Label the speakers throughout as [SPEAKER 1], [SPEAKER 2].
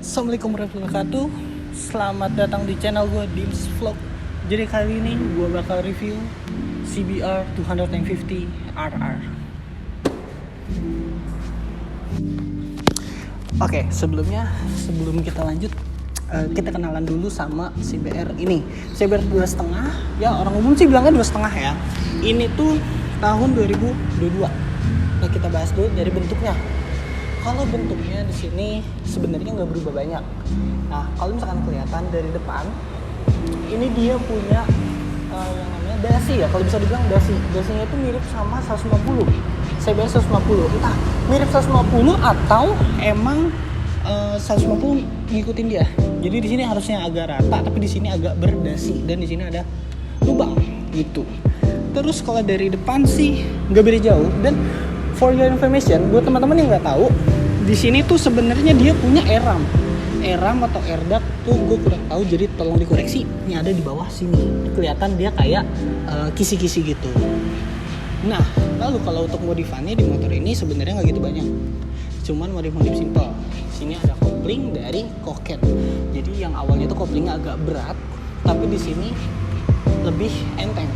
[SPEAKER 1] Assalamualaikum warahmatullahi wabarakatuh. Selamat datang di channel gue, Dims Vlog. Jadi kali ini gue bakal review CBR 250 RR. Oke, sebelum kita lanjut, kita kenalan dulu sama CBR ini. CBR 2,5, ya orang umum sih bilangnya 2,5 ya. Ini tuh tahun 2022. Nah, kita bahas dulu dari bentuknya. Kalau bentuknya di sini sebenarnya nggak berubah banyak. Nah, kalau misalkan kelihatan dari depan, ini dia punya yang namanya dasi ya. Kalau bisa dibilang dasi. Dasinya itu mirip sama 150. CBR 150. Entah mirip 150 atau emang 150 ngikutin dia. Jadi di sini harusnya agak rata, tapi di sini agak berdasi dan di sini ada lubang gitu. Terus kalau dari depan sih nggak beda jauh. Dan for your information, buat teman-teman yang nggak tahu, di sini tuh sebenarnya dia punya eram atau air duct tuh gue kurang tahu, jadi tolong dikoreksi. Ini ada di bawah sini, kelihatan dia kayak kisi-kisi gitu. Nah, lalu kalau untuk modifannya di motor ini sebenarnya nggak gitu banyak, cuman modif-modif simple. Sini ada kopling dari Koken, jadi yang awalnya tuh koplingnya agak berat, tapi di sini lebih enteng.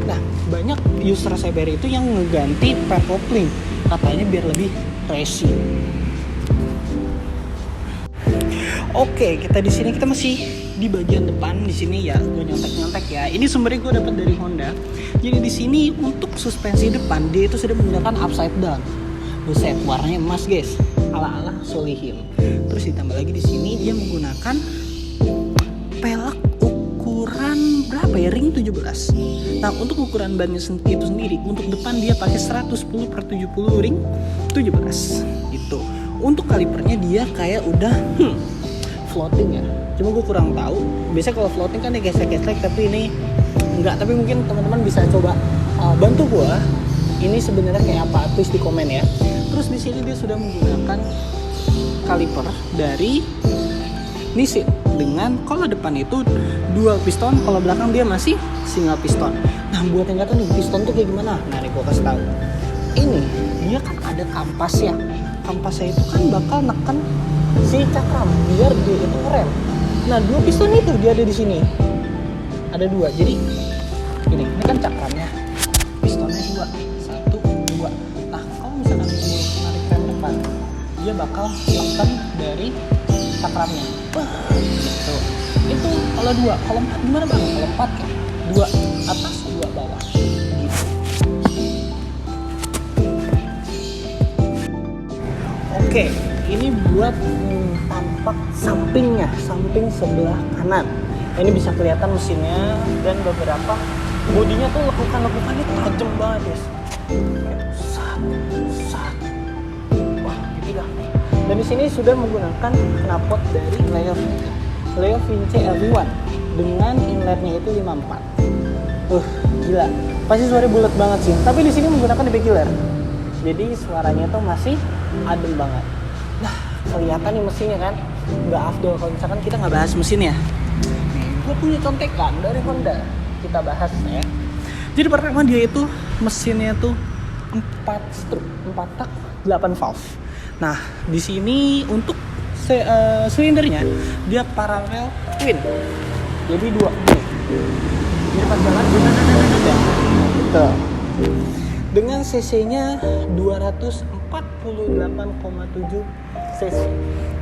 [SPEAKER 1] Nah, banyak user CBR itu yang ngeganti per kopling, katanya biar lebih racing. Oke, kita di sini kita masih di bagian depan. Di sini ya, gue nyontek ya. Ini sumbernya gue dapat dari Honda. Jadi di sini untuk suspensi depan dia itu sudah menggunakan upside down. Buset, warnanya emas guys, ala-ala Solihin. Terus ditambah lagi di sini dia menggunakan pelek ukuran berapa ya, ring 17. Nah, untuk ukuran bannya itu sendiri, untuk depan dia pakai 110/70 ring 17 gitu. Untuk kalipernya dia kayak udah floating ya, cuma gue kurang tahu. Biasanya kalau floating kan dia gesek-gesek, tapi ini enggak. Tapi mungkin teman-teman bisa coba bantu gue, ini sebenarnya kayak apa, tulis di komen ya. Terus di sini dia sudah menggunakan kaliper dari Nissin dengan kalau depan itu dual piston, kalau belakang dia masih single piston. Nah, buat yang nggak tahu nih piston tuh kayak gimana, nah nih gue kasih tahu. Ini dia kan ada kampas ya, kampasnya itu kan bakal neken si cakram biar dia itu ngerem. Nah, dua piston itu dia ada di sini, ada dua. Jadi ini kan cakramnya, pistonnya dua, satu dua. Nah, kalau misalkan ini menarik rem depan, dia bakal neken dari cakramnya. Gitu. Itu kalau dua. Kalau empat gimana bang? Kalau empat kan dua atas dua bawah gitu. Oke, ini buat tampak sampingnya, samping sebelah kanan. Ini bisa kelihatan mesinnya dan beberapa bodinya tuh lekukan-lekukannya tajam banget guys. Sat. Wah, gitu dah. Dan di sini sudah menggunakan knalpot dari Leo Vinci LV1 dengan inletnya itu 54. Gila. Pasti suaranya bulat banget sih. Tapi di sini menggunakan DP killer. Jadi suaranya tuh masih adem banget. Nah, kelihatan nih mesinnya kan. Nggak afdol kalau misalkan kita nggak bahas mesinnya. Nih, gue punya contekan dari Honda. Kita bahas ya. Jadi pertama dia itu mesinnya tuh 4 stroke, 4 tak, 8 valve. Nah, di sini untuk silindernya dia paralel twin. Jadi dua gini. Jadi pas jalan gitu. Dengan cc-nya 248,7 cc.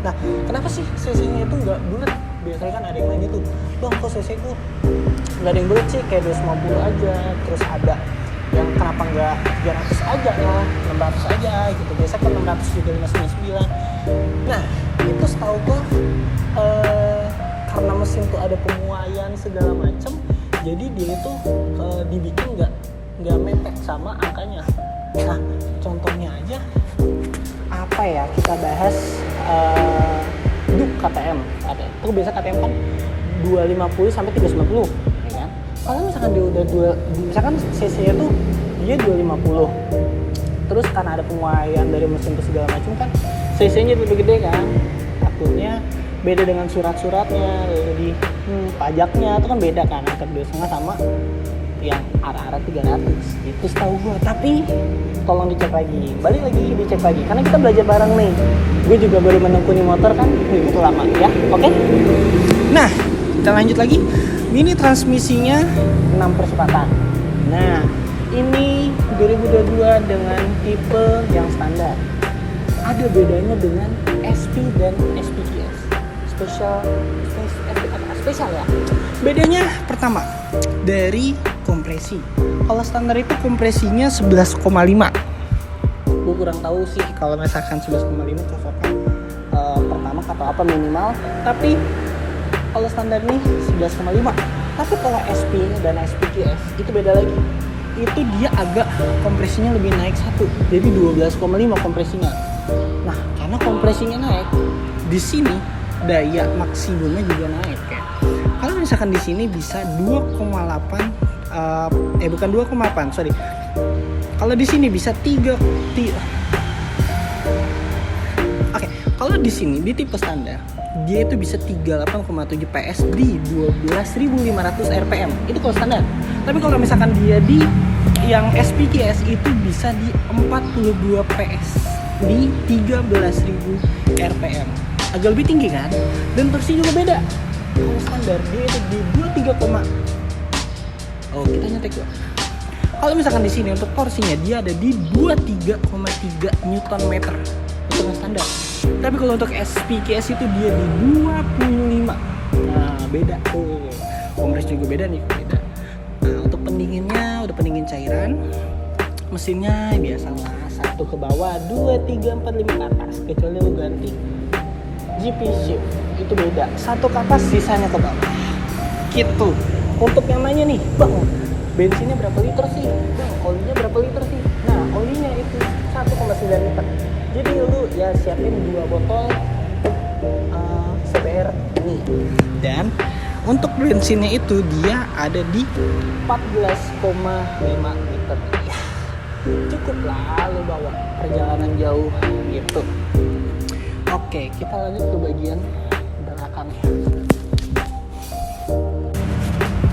[SPEAKER 1] Nah, kenapa sih cc-nya itu nggak bulat? Biasanya kan ada yang nanya tuh, bang kok cc ku nggak ada yang bulat sih, kayak 250 aja. Terus ada yang kenapa nggak 300 aja ya, 600 aja gitu. Biasa kan 600 juga 599. Nah, itu setahu gue karena mesin tuh ada pemuaian segala macam, jadi dia itu dibikin nggak mepet sama angkanya. Nah, contohnya aja apa ya, kita bahas Duke KTM. Itu biasa KTM kan 250 sampai 390 ya kan. Kalau misalkan dia udah misalkan cc-nya tuh dia 250, terus karena ada pemuaian dari mesin itu segala macam kan cc-nya lebih gede kan, takutnya beda dengan surat-suratnya, jadi pajaknya itu kan beda kan antara 2,5 sama yang arah-arah 300 itu setahu gue. Tapi tolong dicek lagi, balik lagi dicek lagi, karena kita belajar bareng nih. Gue juga baru menekuni motor kan begitu lama ya. Oke. Nah, kita lanjut lagi. Ini transmisinya 6 percepatan. Nah, ini 2022 dengan tipe yang standar. Ada bedanya dengan SP dan SPGS. Spesial ya. Bedanya pertama dari kompresi. Kalau standar itu kompresinya 11,5. Gue kurang tahu sih kalau misalkan 11,5 cocokan pertama atau apa minimal. Tapi kalau standar nih 11,5. Tapi kalau SP dan SPGS itu beda lagi. Itu dia agak kompresinya lebih naik satu. Jadi 12,5 kompresinya. Nah, karena kompresinya naik, di sini daya maksimumnya juga naik ya. Kalau misalkan di sini bisa 2,8 bukan 2,8, sorry. Kalau di sini bisa 3 Oke, kalau di sini di tipe standar dia itu bisa 38,7 PS di 12.500 rpm. Itu kalau standar. Tapi kalau misalkan dia di yang SPGS itu bisa di 42 PS di 13.000 rpm. Agak lebih tinggi kan? Dan torsi juga beda. Kalau standar dia itu di 23, kita nyetek ya. Kalau misalkan di sini untuk torsinya dia ada di 23,3 Nm untuk yang standar. Tapi kalau untuk SPGS itu dia di 25. Nah, beda tuh. Kompres juga beda nih, beda. Nah, untuk pendinginnya udah pendingin cairan. Mesinnya biasalah 1 ke bawah, 2, 3, 4, 5 ke atas. Kecuali lu ganti GP shift, itu beda. 1 ke atas, sisanya ke bawah. Gitu. Untuk yang nanya nih, Bang, bensinnya berapa liter sih? Bang, olinya berapa liter sih? Nah, olinya itu 1,9 liter. Jadi lu ya siapin 2 botol CBR ini. Dan untuk bensinnya itu dia ada di 14,5 liter. Ya, cukup lah lu bawa perjalanan jauh gitu. Oke, kita lanjut ke bagian belakangnya.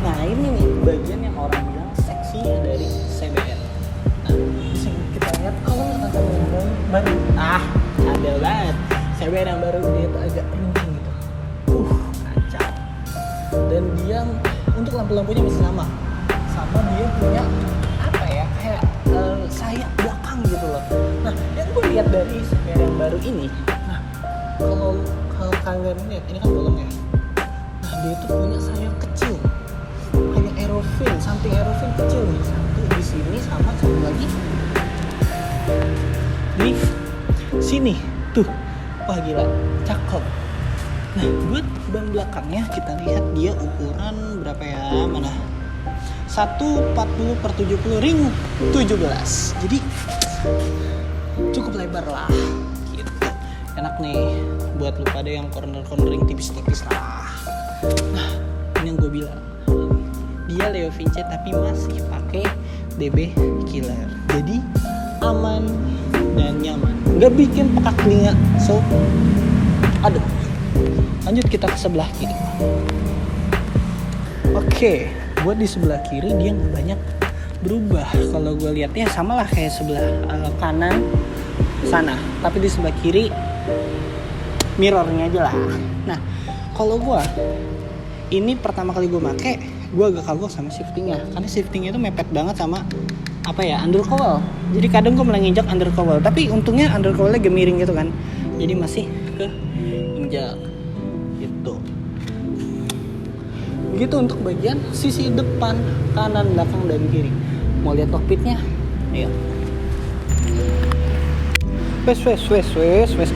[SPEAKER 1] Nah, ini nih bagian yang orang bilang seksinya dari CBR. Nah, disini kita lihat kalau misalkan CBR baru, ada banget. CBR yang baru dia itu agak rincing gitu. Kacau. Dan dia untuk lampu-lampunya masih sama dia punya apa ya, kayak sayap belakang gitu loh. Nah, yang gue lihat dari CBR yang baru ini, kalau kalian lihat ini kan bolong ya. Nah, dia itu punya sayap kecil kayak aerofin, samping aerofin kecil nih, satu di sini sama satu lagi di sini tuh. Wah, gila, cakep. Nah, buat ban belakangnya kita lihat dia ukuran berapa ya, mana 140/70 ring 17. Jadi cukup lebar lah gitu. Enak nih buat lu pada yang corner-cornering tipis-tipis lah. Nah, ini yang gue bilang, dia Leo Vinci tapi masih pakai DB killer. Jadi aman dan nyaman, nggak bikin pekak telinga. So, aduh. Lanjut kita ke sebelah kiri. Oke, buat di sebelah kiri dia nggak banyak berubah. Kalau gue lihatnya sama lah kayak sebelah kanan sana. Tapi di sebelah kiri mirrornya aja lah. Nah, kalau gue ini pertama kali gue make, gue agak kagok sama shiftingnya. Karena shiftingnya itu mepet banget sama apa ya, undercowl. Jadi kadang gue malah nginjak undercowl. Tapi untungnya undercowlnya gemiring gitu kan. Jadi masih ke injak gitu. Begitu untuk bagian sisi depan, kanan, belakang, dan kiri. Mau lihat cockpitnya? Ayo. Wes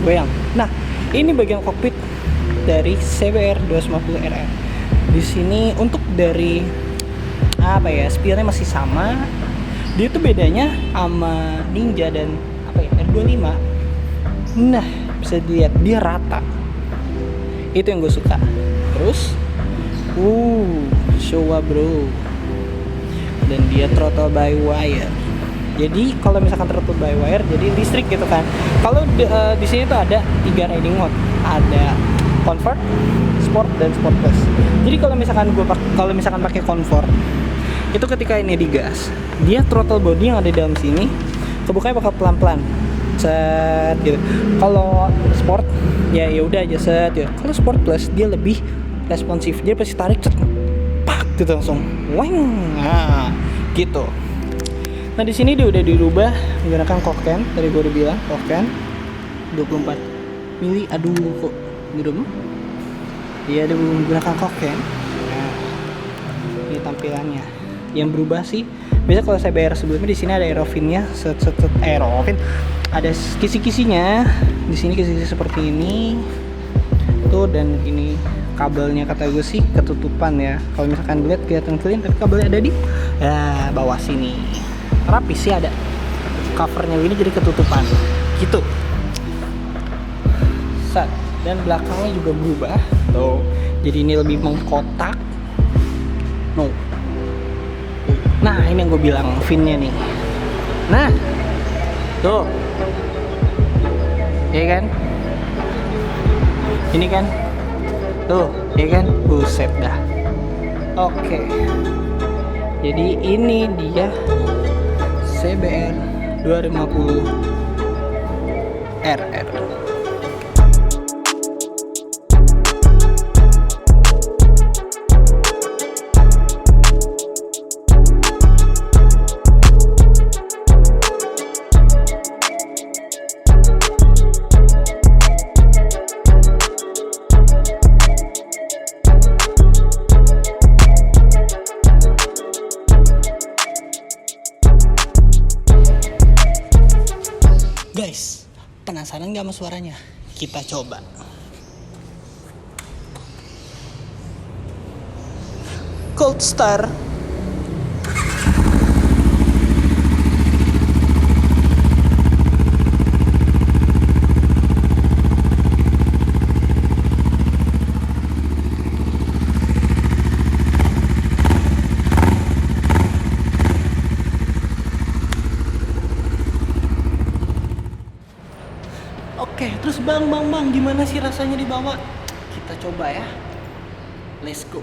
[SPEAKER 1] goyang. Nah, ini bagian cockpit dari CBR 250 RR. Di sini untuk dari apa ya, spionnya masih sama. Dia tuh bedanya sama Ninja dan apa ya, R25. Nah, bisa dilihat dia rata. Itu yang gue suka. Terus Showa bro. Dan dia throttle by wire. Jadi kalau misalkan throttle by wire, jadi listrik gitu kan. Kalau di sini tuh ada 3 riding mode. Ada Comfort, Sport, dan Sport Plus. Jadi kalau misalkan pakai Comfort, Itu ketika ini digas, dia throttle body yang ada di dalam sini kebukanya bakal pelan-pelan. Set gitu. Kalau sport ya udah aja set ya. Kalau sport plus dia lebih responsif. Dia pasti tarik cet, pak gitu langsung. Weng. Nah, gitu. Nah, di sini dia udah dirubah menggunakan Koken. Tadi gue udah bilang Koken 24 mili. Aduh kok gerem. Dia ada menggunakan Koken. Nah, ini tampilannya. Yang berubah sih, biasa kalau saya bayar sebelumnya di sini ada aerofinnya, aerofin, ada kisi-kisinya. Di sini kisi-kisi seperti ini, tuh, dan ini kabelnya kata gue sih ketutupan ya. Kalau misalkan dilihat kelihatan clean, tapi kabelnya ada di bawah sini. Rapi sih, ada covernya ini jadi ketutupan, gitu. Set, dan belakangnya juga berubah, tuh. Jadi ini lebih mengkotak. No. Nah, ini yang gue bilang finnya nih. Nah, tuh, ya kan? Ini kan, tuh, ya kan? Buset dah. Oke. Jadi ini dia CBR 250 RR. Guys, penasaran gak sama suaranya? Kita coba. Cold Star. Oke, terus bang, gimana sih rasanya dibawa? Kita coba ya. Let's go.